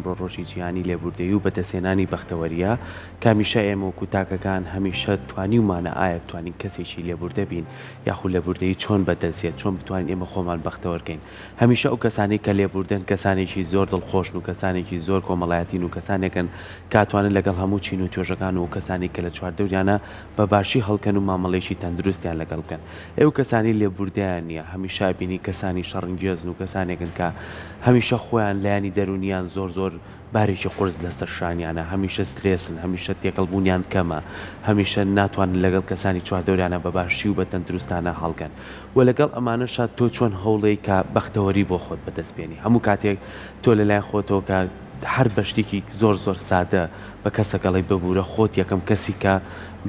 ئەمڕۆ ڕۆژی جیهانی لێبوردەیی و بەدەستێنانی بەختەوەریە کامیشە ئێمە وەکو تاکەکان هەمیشە توانیمانە ئایا بتوانین کەسێکی لێبوردە بین یاخود لێبوردەیی چۆن بەدەستێت چۆن بتوانین ئێمە خۆمان بەختەوەرکەین هەمیشە ئەو کەسانی کە لێبوردن کەسانێکی زۆر دڵخۆشن و کەسانێکی زۆر کۆمەڵایەتین و کەسانێکن کاتوانن لەگەڵ هەموو چین و توێژەکان و کەسانی کە لە چواردەوریانە بەباشی هەڵکەن و مامەڵێکی تەندروستیان لەگەڵ بکەن ئێو کەسانی لێبوردیان نییە هەمیشە بینی کەسانی شەڕنگێزن و کەسانێکن کە هەمیشە خۆیان لایانی دەرونیان زۆر بارێکی قرس لەسەر شانیانە هەمیشە سترێسن هەمیشە تێکەڵبوونیان کەمە هەمیشە ناتوانن لەگەڵ کەسانی چواردەوریانە بەباشی و بە تەندروستانە هەڵگەن و لەگەڵ ئەمانەشە تۆ چۆن هەوڵەی کە بەختەوەری بۆ خۆت بەدەستبێنی هەموو کاتێک تۆ لەلایەن خۆتەوە کە هەر بەشتێکی زۆر سادە بە کەسەکەڵی ببوورە خۆت یەکەم کەسی کە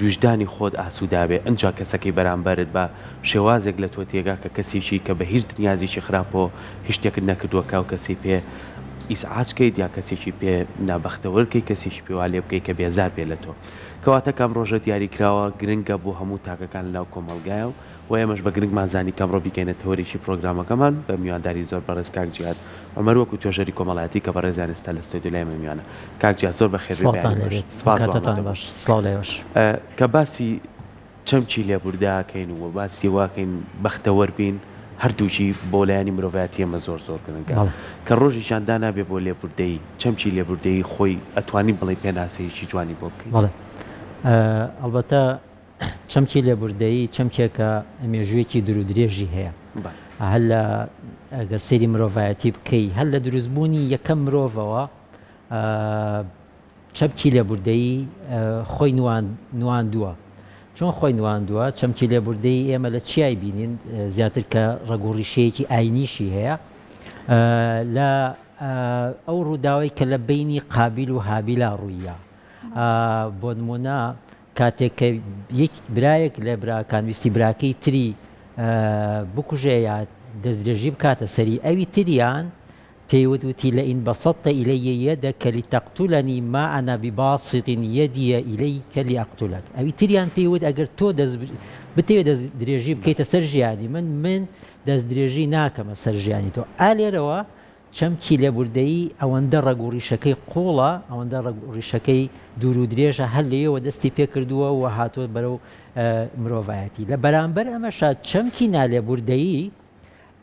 وجدانی خۆت ئاسوودابێ ئەنجا کەسەکەی بەرامبەرت بە شێوازێک لە تۆ تێگا کە کەسێکی کە بە هیچ دنیازیی خراپەوە هیچ شتێکت نەکردووە و کەسی پێ ئیسعاجکەیت یا کەسێکی پێ نابەختەوەرکەی کەسێکی پێوا لێ بکەی کە بێزار بێ لە تۆ کەواتە کەم ڕۆژە دیاریکراوە گرنگە بۆ هەموو تاکەکان لەناو کۆمەڵگایە و ئێمەش بە گرنگمانزانی کەمڕۆ بیکەینە تەوەریشی پرۆگرامەکەمان بە میوانداری زۆر بەڕێز کاک جیهاد عمەر وەکو توێژەری کۆمەڵایەتی کە بەڕێزیان ئێستا لە ستۆدیۆ لای میوانە کاک جیهاد زۆر بەخێر کە باسی چەمکی لێبورداکەین و باسی واکەین بەختەوەر بین هەردووچی بۆ لایانی مرۆڤایەتی ئەمە زۆر گرنگە کە ڕۆژیشان دانابێ بۆ لێبوردەیی چەمکی لێبوردەیی خۆی ئەتوانی بڵێ پێناسەیەکی جوانی بۆ بکەین ئەلبەتە چەمکی لێبوردەیی چەمکێکە مێژوویەکی درودرێژی هەیە هەل لە ئەگەر سەیری مرۆڤایەتی بکەی هەل لە دروستبوونی یەکەم مرۆڤەوە چەمکی لێبوردەیی خۆی نواندووە چۆن خۆی نواندووە چەمکی لێبوردەیی ئێمە لە چیای بینین زیاتر کە ڕەگوڕیشەیەکی ئاینیشی هەیە لە ئەو ڕووداوی کە لە بینی قابیل و هابیلا ڕوویە بۆ نمونە کاتێک کە برایەک لە براکان ویستی براکەی تری بکوژێ یا دەستدرێژی بکاتە سەری ئەوی تریان پێیوتوتی لئین بەسەطتە ئیلەیە یەدەکە لیتەقتولەنی ما ئەنا بباسط یەدیە ئیلەیکە لیئەقتولەک ئەوی تریان پێیوت ئەگەر تۆ بتەوێت دەستدرێژی بکەیتە سەر ژیانی من دەستدرێژی ناکەمە سەر ژیانی تۆ ئالێرەوە چەمکی لێبوردەیی ئەوەندە ڕەگوڕیشەکەی قوڵە ئەوەندە ڕەگوڕیشەکەی دوور و درێژە هەر لێەوە دەستی پێ کردووە و هاتووە بەرەو مرۆڤایەتی لە بەرامبەر ئەمەشا چەمکی نالێبوردەیی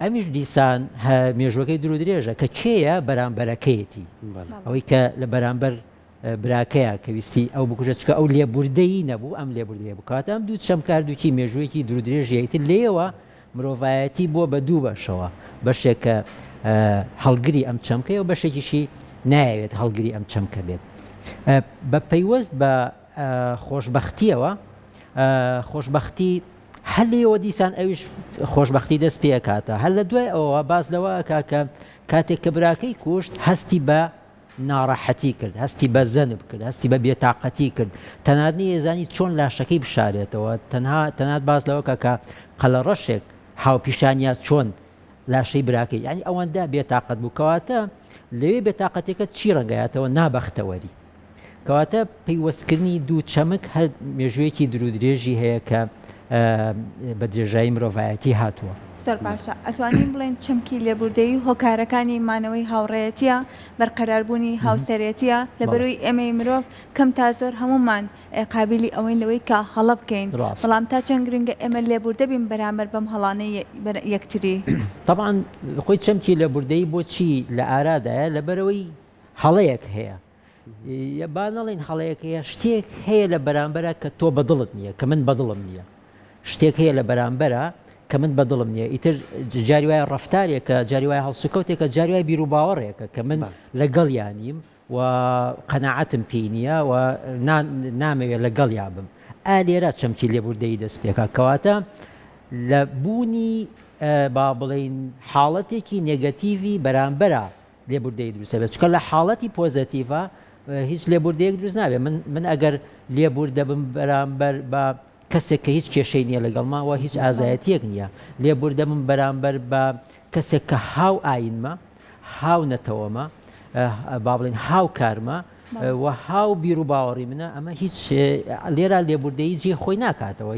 ئەمیش دیسان مێژوەکەی دوور و درێژە کە کێیە بەرامبەرەکەیەتی ئەوەی کە لە بەرامبەر براکەیە کە ویستی ئەو بکوژە چکە ئەو لێبوردەیی نەبوو ئەم لێبوردەیە بکات ئەم دوو چەمکاردووکی مێژوەیەکی دوور و درێژیەتر لێەوە مرۆڤایەتی بووە بە دوو بەشەوە بەشێک کە هەڵگری ئەم چەمکەی و بەشێکیشی نایەوێت هەڵگری ئەم چەمکە بێت بە پەیوەست بە خۆشبەختیەوە خۆشبەختی هەر لێەوە دیسان ئەویش خۆشببختی دەست پێکاتە هەر لە دوای ئەوە باز لەوە کاکە کاتێک کە براکەی کوشت هەستی بە ناڕەحەتی کرد هەستی بە زەنب کرد هەستی بە بێتاقەتی کرد تەنانەت ێزانی چۆن لاشەکەی بشارێتەوە تەنات باز لەوە کە قەلە ڕەشێک هاوپیشانیا چۆن لاشەی براکەی ینی ئەوەندە بێتاقەت بوو کەواتە لەوێ بێتاقەتێکە چی ڕەنگایەتەوە نابەختەوەری کەواتە پەیوەستکردنی دوو چەمک هەر مێژوویەکی درودرێژی هەیە کە بە درێژایی مرۆڤایەتی هاتووە زۆر باشە ئەتوانین بڵێن چەمکی لێبوردەیی هۆکارەکانی مانەوەی هاوڕێیەتیە بەرقەراربوونی هاوسەرێتیە لەبەروی ئێمەی مرۆڤ کەم تا زۆر هەمومان قابلی ئەوەی لەوەی کە هەڵە بکەین بەڵام تا چەند گرنگە ئێمە لێبوردە بین بەرامبەر بەم هەڵانەی یەکتری طبعاً خۆی چەمکی لێبوردەیی بۆچی لە ئارادایە لەبەرەوەی هەڵەیەک هەیە با نەڵێن هەڵەیەک هەیە شتێک هەیە لە بەرامبەرە کە تۆ بەدڵت نییە کە من بەدڵم نییە شتێک هەیە لە بەرامبەرە کە من بەدڵم نییە ئیتر جاری وایە ڕەفتارێکە جاری وایە هەڵسوکەوتێکە جاری وای بیر و باوەڕێکە کە من لەگەڵ یانیم و قەناعەتم پێی نییە و نامەوێت لەگەڵ یابم ئالێرە چەمکی لێبوردەیی دەست پێکە کەواتە لە بوونی با بڵێن حاڵەتێکی نێگەتیڤی بەرامبەرە لێبوردەیی دروستە بێت چکە لە حاڵەتی پۆزەتیڤە هیچ لێبوردەیەک دروست نابێت من ئەگەر لێبوردە بم بەرامبەر بە کەسێک کە هیچ کێشەی نییە لەگەڵماوە هیچ ئازایەتیەک نییە لێبوردە من بەرامبەر بە کەسێک کە هاو ئاینمە هاو نەتەوەمە با بڵێن هاو کارمە و هاو بیر و باوەڕی منە ئەمە هیچ لێرە لێبوردەیی جێ خۆی ناکاتەوە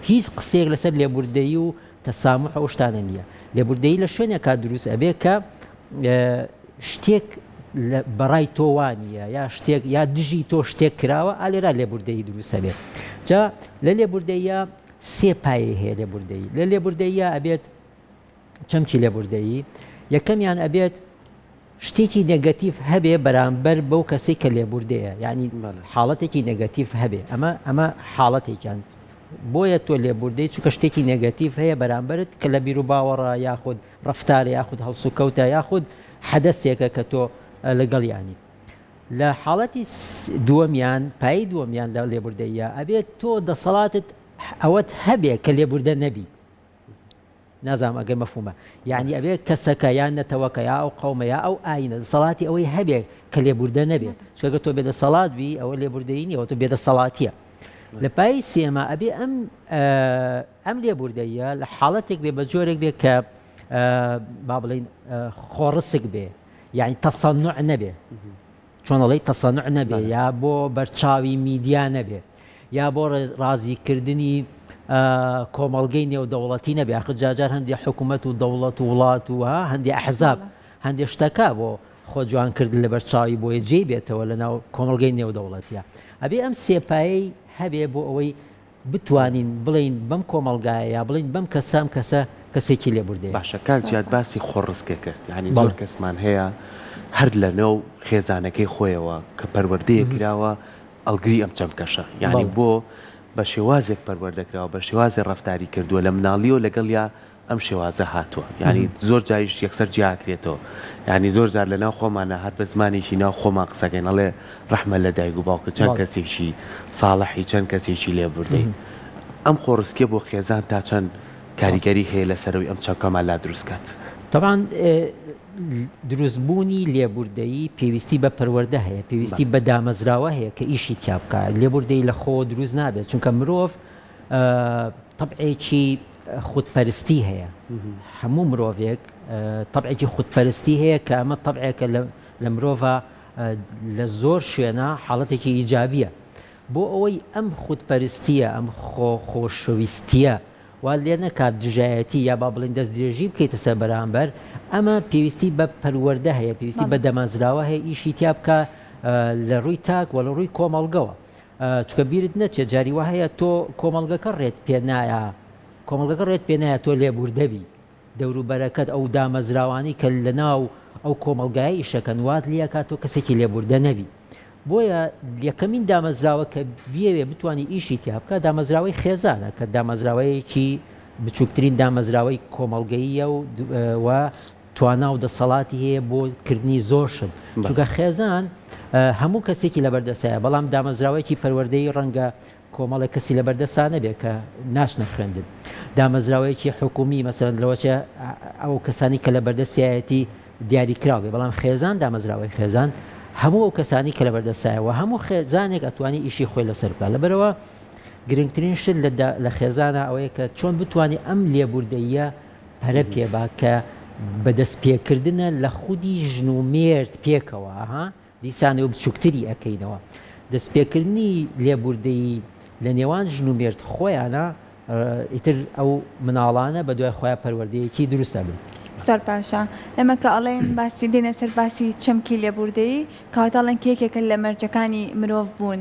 هیچ قسێک لەسەر لێبوردەیی و تەسامح ئەو شتانە نییە لێبوردەیی لە شوێنێکا دروست ئەبێ کە شتێک بەڕای تۆوانە یا شتێک یا دژی تۆ شتێک کراوە ئالێرا لێبوردەیی دروستە بێت جا لە لێبوردەیە سێ پایە هەیە لێبوردەیی لە لێبوردەیە ئەبێت چەمکی لێبوردەیی یەکەمیان ئەبێت شتێکی نێگەتیڤ هەبێ بەرامبەر بەو کەسێک کە لێبوردەیە یعنی حاڵەتێکی نێگەتیڤ هەبێ ئەمە حاڵەتێکیان بۆیە تۆ لێبوردەی چونکە شتێکی نێگەتیڤ هەیە بەرامبەرت کە لە بیر و باوەڕە یاخود ڕەفتارە یاخود هەڵسوکەوتە یاخود حەدەسێکە کە تۆ لەگەڵ یانی لە حاڵەتی دووەمیان پایی دووەمیان لە لێبوردەیە ئەبێت تۆ دەسەڵاتت ئەوەت هەبێ کە لێبوردە نەبی نازام ئەگەر مەفهومە یعنی ئەبێت کەسەکە یان نەتەوەکە یا ئەو قەومە یا ئەو ئاینە دەسەڵاتی ئەوەی هەبێ کە لێبوردە نەبێت چونکە تۆ بێدەسەڵات بی ئەوە لێبوردەیی نیە تۆ بێدەسەڵاتیە لە پای سێمە ئەبێ ئەم لێبوردەیە لە حاڵەتێک بێ بە جۆرێک بێ کە با بڵین خۆڕسک بێ یعنی تەسەنوع نەبێ چۆنەڵی تەسەنوع نەبێ یا بۆ بەرچاوی میدیا نەبێ یا بۆ ڕازیکردنی کۆمەڵگەی نێودەوڵەتی نەبێ ئاخر جاجار هەندێک حکوومەت و دەوڵەت و وڵات و هەندێک ئەحزاب هەندێک شتەکە بۆ خۆ جوانکردن لە بەرچاوی بۆیە جێی بێتەوە لە ناو کۆمەڵگەی نێودەوڵەتیە ئەبێ ئەم سێپایی هەبێ بۆ ئەوەی بتوانین بڵین بەم کۆمەڵگایە یا بڵین بەم کەسام کەسێکی لێبوردەیە باشە کاک جیاد باسی خۆڕسکە کرد یعنی زۆر کەسمان هەیە هەر لە نێو خێزانەکەی خۆیەوە کە پەروەردەیە کراوە ئەڵگری ئەم چەمکەشە یعنی بۆ بە شێوازێک پەروەردەکراوە بە شێوازی ڕەفتاری کردووە لە مناڵی و لەگەڵ یا ئەم شێوازە هاتووە یعنی زۆر جاریش یەکسەر جیاکرێتەوە یعنی زۆر جار لە ناو خۆمانە هەر بە زمانێکی ناو خۆمان قسەکەین ئەڵێ ڕەحمە لە دایک و باوکە چەند کەسێکی ساڵحی چەند کەسێکی لێبوردەی ئەم خۆڕسکیە بۆ خێزان تا چەند کاریگەری هەیە لەسەرەوەی ئەم چەمکەمان لا دروستکات طبعا دروستبوونی لێبوردەیی پێویستی بە پەروەردە هەیە پێویستی بە دامەزراوە هەیە کە ئیشی تیا بکە لێبوردەی لە خۆ دروست نابێت چونکە مرۆڤ طبعێکی خودپەرستی هەیە هەموو مرۆڤێک طبعێکی خودپەرستی هەیە کە ئەمە طبعێکە لە مرۆڤە لە زۆر شوێنە حاڵەتێکی ئیجابیە بۆ ئەوەی ئەم خودپەرستیە ئەم خۆشەویستیە وا لێ نەکات دژایەتی یا با بڵین دەست درێژی بکەیتە سەر بەرامبەر ئەمە پێویستی بە پەروەردە هەیە پێویستی بە دەمەزراوە هەیە ئیشی تیا بکە لە ڕووی تاک و لە ڕووی کۆمەڵگەوە چکە بیرت نەچێت جاری وا هەیە تۆ کۆمەڵگەکە ڕێت پێ نایە کۆمەڵگەکە ڕێت پێ نایە تۆ لێبوردەبی دەوروبەرەکەت ئەو دامەزراوانی کە لە ناو ئەو کۆمەڵگای ئیشەکەن وات لیەکات تۆ کەسێکی لێبوردە نەبی بۆیە یەکەمین دامەزراوە کە بیەوێ بتوانانی ئیشی تیا بکە دامەزراوەی خێزانە کە دامەزراوەیەکی بچووکترین دامەزراوەی کۆمەڵگەییە و توانا و دەسەڵاتی هەیە بۆ کردنی زۆر شت چونکە خێزان هەموو کەسێکی لەبەردەسایە بەڵام دامەزراوەیەکی پەروەردەی ڕەنگە کۆمەڵە کەسی لەبەردەسانە بێ کە ناشنە خوێندن دامەزراوەیەکی حکومی مەسەرەن لەوەچە ئەو کەسانی کە لە بەردەسایەتی دیاریکراوێ بەڵام خێزان دامەزراوەی خێزان هەموو ئەو کەسانی کە لە بەردەسایەوە هەموو خێزانێک ئەتوانی ئیشی خۆی لەسەر بکات لەبەرەوە گرنگترین شت لە خێزانە ئەوەیە کە چۆن بتوانانی ئەم لێبوردەیە پەرە پێبا کە بەدەست پێکردنە لە خودی ژن و مێرد پێکەوە دیسانەوە بچووکتری ئەەکەینەوە دەستپێکردنی لێبوردەی لە نێوان ژن و مێرد خۆیانە ئیتر ئەو مناڵانە بە دوای خۆیان پەروەردەیەکی دروستە بن زۆر باشە ئێمە کە ئەڵێن باسی دێنە سەر باسی چەمکی لێبوردەیی کەواتەڵێن کێکێکە لە مەرجەکانی مرۆڤ بوون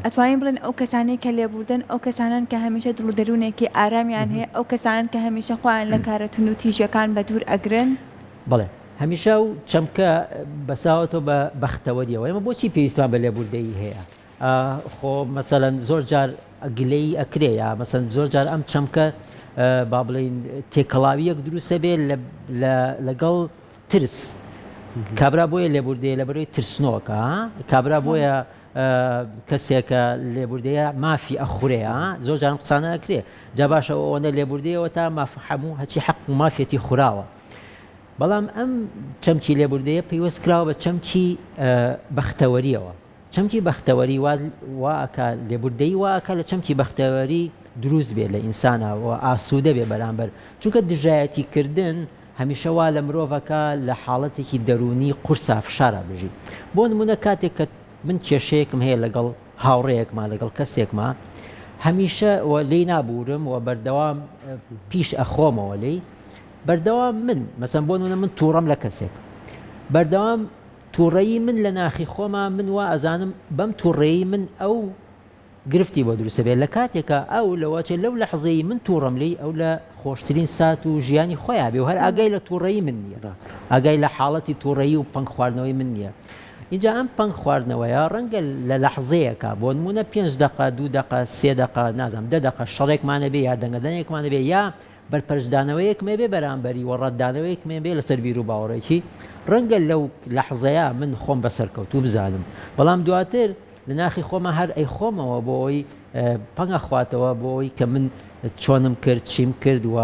ئەتوانین بڵێن ئەو کەسانەی کە لێبوردن ئەو کەسانن کە هەمیشە دڵودەرونێکی ئارامیان هەیە ئەو کەسانن کە هەمیشە خۆیان لە کارەتون و تیژەکان بە دوور ئەگرن بڵێ هەمیشە و چەمکە بەساوەتەوە بە بەختەوەریەوە ئێمە بۆچی پێویستمان بە لێبوردەیی هەیە خۆ مەسەلەن زۆر جار گلەی ئەکرێ یا مەسەن زۆر جار ئەم چەمکە با بڵین تێکەڵاویەک دروستە بێ لەگەڵ ترس کابرا بۆیە لێبوردەیە لەبەرەوەی ترسنۆکە کابرا بۆیە کەسێکە لێبوردەیە مافی ئەخورەیە زۆر جارم قسانە ئەکرێ جا باشە ئەوەنە لێبوردەیەوە تا هەموو هەچی حەق و مافێتی خوراوە بەڵام ئەم چەمکی لێبوردەیە پەیوەست کراوە بە چەمکی بەختەوەریەوە چەمکی بەختەوەری واکە لێبوردەی واکە لە چەمکی بەختەوەری دروست بێت لە ئینسانە و ئاسوودە بێ بەرامبەر چونکە دژایەتی کردن هەمیشە وا لە مرۆڤەکە لە حاڵەتێکی دەرونی قورسا فشارە بژی بۆ نمونە کاتێک کە من کێشەیەکم هەیە لەگەڵ هاوڕەیەکما لەگەڵ کەسێکما هەمیشە لێی نابورم و بەردەوام پیش ئەخۆمەوە لێی بەردەوام من مەسەن بۆ نمونە من تووڕەم لە کەسێک بەردەوام تووڕێی من لە ناخی خۆمان من وا ئەزانم بەم تووڕێی من ئەو گرفتی بۆ دروستە بێت لە کاتێکە ئەو لەوەچێ لەو لە حەزەی من تووڕەم لی ئەو لە خۆشترین سات و ژیانی خۆیان بێ و هەر ئاگای لە تووڕێی من نییە ئاگای لە حاڵەتی تووڕێی و پەنگ خواردنەوەی من نییە اینجا ئەم پەنگ خواردنەوەیە ڕەنگە لە لەحزەیەکە بۆ نمونە 5 دقه 2 دقه 3 دقه نازانم 10 دقه شەڕێکمانە بێ یا دەنگەدانێکمانە بێ یا بەرپەرشدانەوەیەکمێ بێ بەرامبەری و ڕەتدانەوەیەکمێ بێ لەسەر بیر و باوەڕێکی ڕەنگە لەو لەحزەیە من خۆم بەسەرکەوتوو بزانم بەڵام دواتر لە ناخی خۆمە هەر ئەی خۆمەوە بۆ ئەوی پەنگە خواتەوە بۆ ئەوی کە من چۆنم کرد چیم کرد و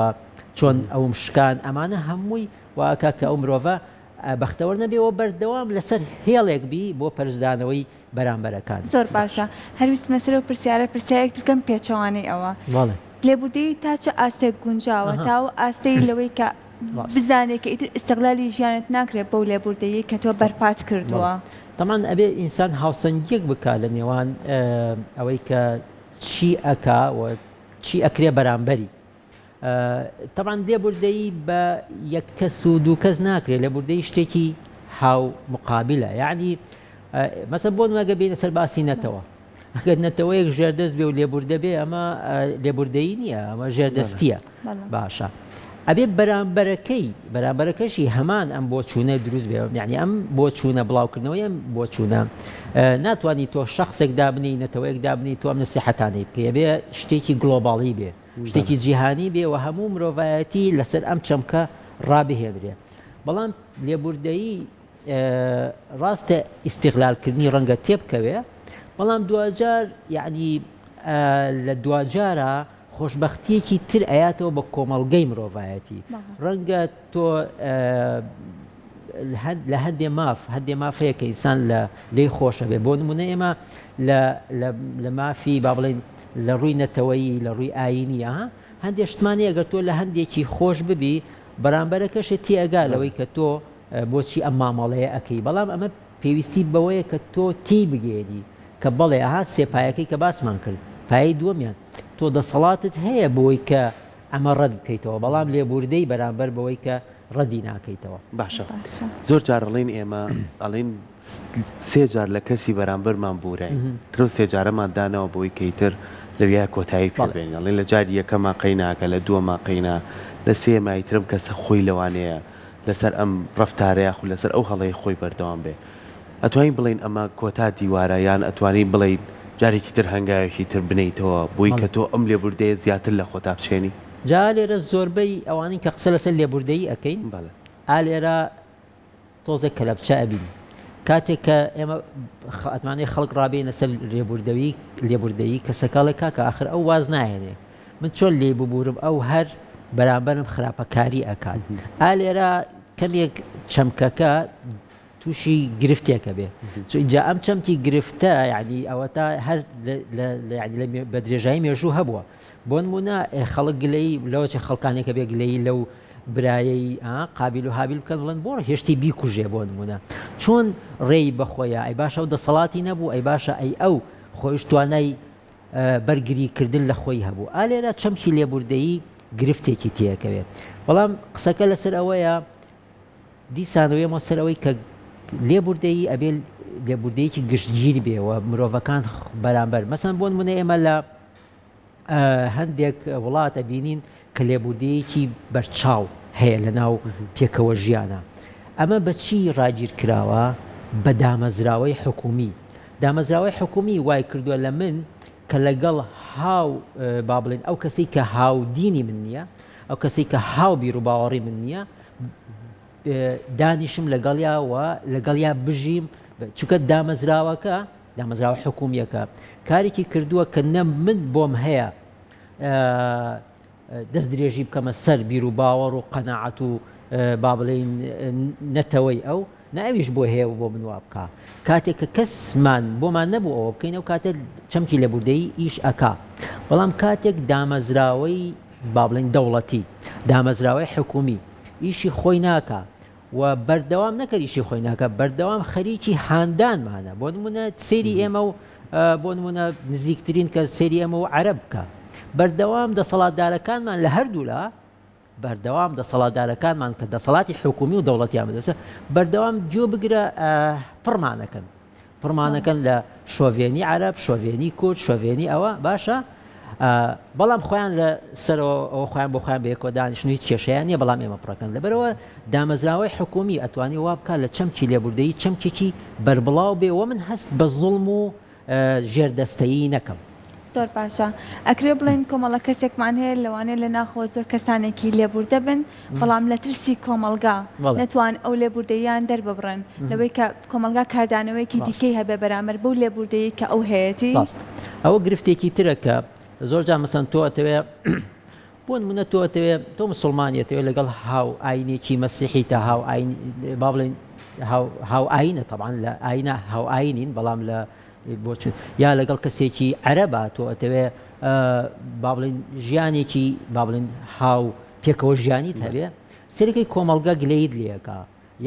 چۆن ئەوم شکان ئەمانە هەمووی واکە کە ئەو مرۆڤە بەختەوەر نەبێەوە بەردەوام لەسەر هێڵێک بی بۆ پەرزدانەوەی بەرامبەرەکان زۆر باشە هەرویست مەسەر و پرسیارێک ترکەم پێچەوانەی ئەوە لێبوردەی تا چه ئاستێک گونجاوە تا و ئاستەی لەوەی کە بزانێت کە ئیتر ئیستیغلالی ژیانت ناکرێت بەو لێبوردەیی کە تۆ بەرپات کردووە تەمان ئەبێ ئینسان هاوسەنگیەک بکات لە نێوان ئەوەی کە چی ئەکا و چی ئەکرێ بەرامبەری طبعا لێبوردەیی بە یەک کەس و دوو کەس ناکرێت لێبوردەی شتێکی هاو مقابلە یعنی مەسەڵەن بۆ نمەگە بینە سەر باسی نەتەوە ئەگەر نەتەوەیەک ژێردەست بێ و لێبوردە بێ ئەمە لێبوردەیی نییە ئەمە ژێردەستیە باشە ئەبێ بەرامبەرەکەشی هەمان ئەم بۆ چوونە دروست بێ یعنی ئەم بۆ چوونە بڵاوکردنەوەی ئەم بۆ چوونە ناتوانانی تۆ شخصێک دابنی نەتەوەیەک دابنی تۆ ئەم نسیحەتانەی بکە بێ شتێکی گلۆباڵی بێ شتێکی جیهانی بێ و هەموو مرۆڤایەتی لەسەر ئەم چەمکە ڕابهێنرێ بەڵام لێبوردەیی ڕاستە ئیستیغلالکردنی ڕەنگە تێبکەوێ بەڵام دوجار یعنی لە دوجارە خۆشببختیەکی تر ئەیاتەوە بە کۆمەڵگەی مرۆڤایەتی ڕەنگە تۆ لە هەندێ مافەیە کە ئینسان لێی خۆشە بێ بۆ نمونە ئێمە لە مافی با بڵێن لە ڕووی نەتەوەیی لە ڕووی ئاینیە هەندێک شتمانی ئەگەر تۆ لە هەندێکی خۆش ببی بەرامبەرەکەشێت تێئگا لەوەی کە تۆ بۆچی ئەم مامەڵەیە ئەەکەی بەڵام ئەمە پێویستی بەوەیە کە تۆ تی بگێنی کە بەڵێ ئاها سێپایەکەی کە باسمان کرد پایی دووەمیان تۆ دەسەڵاتت هەیە بۆی کە ئەمە ڕەت بکەیتەوە بەڵام لێبوردەی بەرامبەر بەوەی کە ڕەدی ناکەیتەوە باشە زۆر جار ئەڵێن ئێمە ئەڵێن سێ جار لە کەسی بەرامبەرمان بورای ترۆ سێ جارەمان دانەوە بۆی کەیتر لەویای کۆتایی پێبێنین ئەڵێن لە جاری یەکەما قەیناکە لە دووەما قەینا لە سێمای ترم کەسە خۆی لەوانەیە لەسەر ئەم ڕەفتارەیە و لەسەر ئەو هەڵەی خۆی بەردەوام بێ ئەتوانین بڵین ئەمە کۆتا دیوارە یان ئەتوانین بڵین جارێکی تر هەنگاوێکی تر بنیتەوە بۆی کە تۆ ئەم لێبوردەیە زیاتر لە خۆتا بچێنی جا لێرە زۆربەی ئەوانەی کە قسە لەسەر لێبوردەیی ئەەکەین لێرە تۆزێک کە لە بچە ئەبین کاتێک کە ئێمە ئەتمانەی خەڵک ڕابێن لەسەر لێبوردەیی کەسەکەڵێک کاکە ئاخر ئەو واز نایێنێ من چۆن لێ ببوورم ئەو هەر بەرامبەرم خراپەکاری ئەکات لێرە کەمێک چەمکەکە تووشی گرفتێکە بێ اینجا ئەم چەمکی گرفتە یعنی ئەوە تا هەر بە درێژایی مێژوو هەبووە بۆ نمونە خەڵک گلەی لەوەچە خەڵکانێکە بێ گلەی لەو برایەی قابل و هابیل بکەن بڵێن بۆ هێشتی بیکوژێ بۆ نمونە چۆن ڕێی بەخۆیە ئەی باشە ئەو دەسەڵاتی نەبوو ئەی باشە ئەی ئەو خۆیش توانای بەرگریکردن لە خۆی هەبوو لێرە چەمکی لێبوردەیی گرفتێکی تێکەوێت بەڵام قسەکە لەسەر ئەوەیە دیسانەوەی مەسەر ئەوەی کە لێبوردەیی ئەبێ لێبوردەیەکی گشتگیر بێەوە مرۆڤەکان بەرامبەر مەسەن بۆ نمونە ئێمە لە هەندێک وڵاتە بینین کە لێبوردەیەکی بەرچاو هەیە لە ناو پێکەوە ژیانە ئەمە بەچی ڕاگیر کراوە بە دامەزراوەی حکومی دامەزراوەی حکومی وای کردووە لە من کە لەگەڵ هاو با بڵێن ئەو کەسەی کە هاودینی من نییە ئەو کەسەی کە هاو بیر و باوەڕی من نییە دانیشم لەگەڵیاوە لەگەڵیا بژیم چونکە دامەزراوە حکومیەکە کارێکی کردووە کە نە من بۆم هەیە دەست درێژی بکەمە سەر بیر و باوەڕ و قەناعەت و با بڵێن نەتەوەی ئەو ناویش بۆ هەیە و بۆ من وا بکە کاتێک کە کەسمان بۆمان نەبوو ئەوە بکەین ئەو کاتێک چەمکی لێبوردەیی ئیش ئەکا بەڵام کاتێک دامەزراوەی با بڵێن دەوڵەتی دامەزراوەی حکومی ئیشی خۆی ناکە و بەردەوام نەکەریشی خۆی ناکە بەردەوام خەریکی هاندانمانە بۆ نمونە سەیری ئێمە و بۆ نمونە نزیکترین کە سەیری ئێمە و عەرەب بکە بەردەوام دەسەڵاتدارەکانمان لە هەردوولا بەردەوام دەسەڵاتدارەکانمان کە دەسەڵاتی حکومی و دەوڵەتیان بەدەستە بەردەوام گوێ بگرە پڕمانەکەن لە شۆڤێنی عەرەب، شۆڤێنی کورد، شۆڤێنی ئەوە باشە، بەڵام خۆیان لە سەرەوە ئەوە خۆیان بۆ خۆیان بەیەکەوە دانیشتن هیچ کێشەیان نییە، بەڵام ئێمە پڕەکەن لەبەرەوە دامەزراوەی حکومی ئەتوانی وا بکات لە چەمکی لێبوردەیی چەمکێکی بەربڵاو بێ و من هەست بە زوڵم و ژێردەستەیی نەکەم. زۆر باشە ئەکرێ بڵێن کۆمەڵە کەسێکمان هەیە لەوانەیە لە ناخۆ زۆر کەسانێکی لێبوردە بن بەڵام لە ترسی کۆمەلگا نەتوان ئەو لێبوردەیان دەرببڕن لەوەی کە کۆمەلگا کاردانەوەیکی دیکەی هەبێ بەرامبەر بەو لێبوردەیە کە ئەو هەیەی ئەوە گرفتێکی ترە کە زۆر جا مەسەن تۆ ئەتەوێ بۆ نمونە تۆ ئەتەوێ تۆ مسلمانیەتەوێ لەگەڵ هاو ئاینێکی مەسیحی تا با بڵێن هاو ئاینە طبعاً لە ئاینە هاو ئاینین بەڵام لە بۆچون یا لەگەڵ کەسێکی عەرەبە تۆ ئەتەوێ با بڵێن ژیانێکی با بڵێن هاو پێکەوە ژیانیت هەبێ سەرەکەی کۆمەلگا گلەیت لێەکە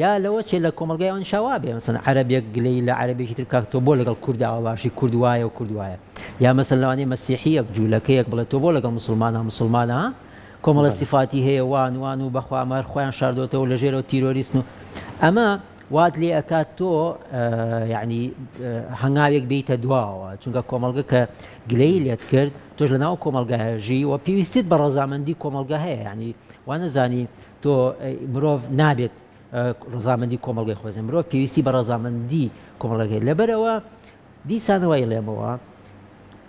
یا لەوە چێ لە کۆمەلگای ئەوان شاوا بێ مەسەن عەرەبێک گلەی لە عەرەبێکی تر کاک تۆ بۆ لەگەڵ کورداوە باشی کورد وایە و کورد وایە یا مەسەن لەوانەیە مەسیحیەک جوولەکەیەک بڵێت تۆ بۆ لەگەڵ مسلمانە کۆمەڵە سیفاتی هەیە وان و بەخوامەر خۆیان شاردۆتەوە لە ژێرەوە تیرۆریستن و ئەمە وات لێ ئەکات تۆ یعنی هەنگاوێک بیتە دواوە چونکە کۆمەلگە کە گلەی لێت کرد تۆش لە ناو کۆمەلگاژی و پێویستیت بە ڕەزامەندی کۆمەلگا هەیە یعنی وانەزانی تۆ مرۆڤ نابێت ڕەزامەندی کۆمەلگای خۆزێ مرۆڤ پێویستی بە ڕەزامەندی کۆمەلگای لەبەرەوە دیسانەوەی لێمەوە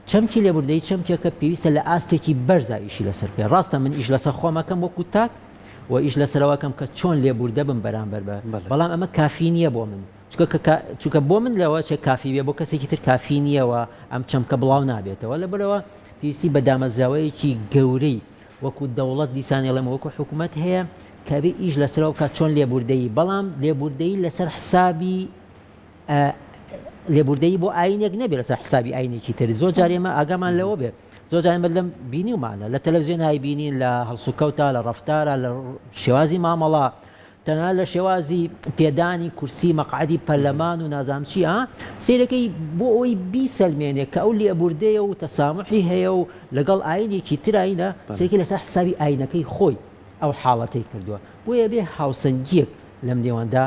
چەمکی لێبوردەیی چەمکێکە پێویستە لە ئاستێکی بەرزایشی لەسەر پێ ڕاستە من ئیش لەسەر خۆمەکەم وەکو تاک و ئیش لەسەرەوەکەم کە چۆن لێبوردە بم بەرامبەر بە بەڵام ئەمە کافی نییە بۆ من چونکە بۆ من لەوە چێ کافی بێ بۆ کەسێکی تر کافی نییەوە ئەم چەمکە بڵاو نابێتەوە لەبەرەوە پێویستی بە دامەزراوەیەکی گەورەی وەکو دەوڵەت دیسانێڵەمە وەکو حکوومەت هەیە کە بێ ئیش لەسەرەوە کات چۆن لێبوردەیی بەڵام لێبوردەیی لەسەر حسابی لێبوردەیی بۆ ئاینێک نەبێت لەسەر حسابی ئاینێکی تر زۆر جار ئێمە ئاگامان لەوە بێت زۆر جار ئێمە لەم بینیومانە لە تەلەڤیزیۆن هایبینین لە هەڵسوکەوتە لە ڕەفتارە لە شێوازی مامەڵە تەنها لە شێوازی پێدانی کورسی مەقعدی پەرلەمان و نازام چی سیرەکەی بۆ ئەوەی بیسەلمێنێت کە ئەو لێبوردەیە و تەسامحی هەیە و لەگەڵ ئاینێکی ترایینە سێکی لەسەر حسابی ئاینەکەی خۆی ئەو حاڵەتەی کردووە بۆیە بێ هاوسەنگیەک لەم نێواندا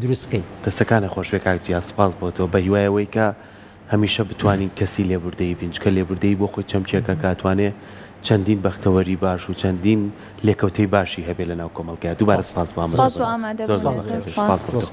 دروست بکەین. دەستەکانە خۆشوێ کاکجیا سپاس بۆ تۆ بە هیوایەوەی کە هەمیشە بتوانین کەسی لێبوردەیی بینچکە لێبوردەیی بۆ خۆی چەمچێکە کاتوانێ چەندین بەختەوەری باش و چەندین لێکەوتەی باشی هەبێ لە ناو کۆمەڵگەیە دووبارە سپاس بۆ ئامادە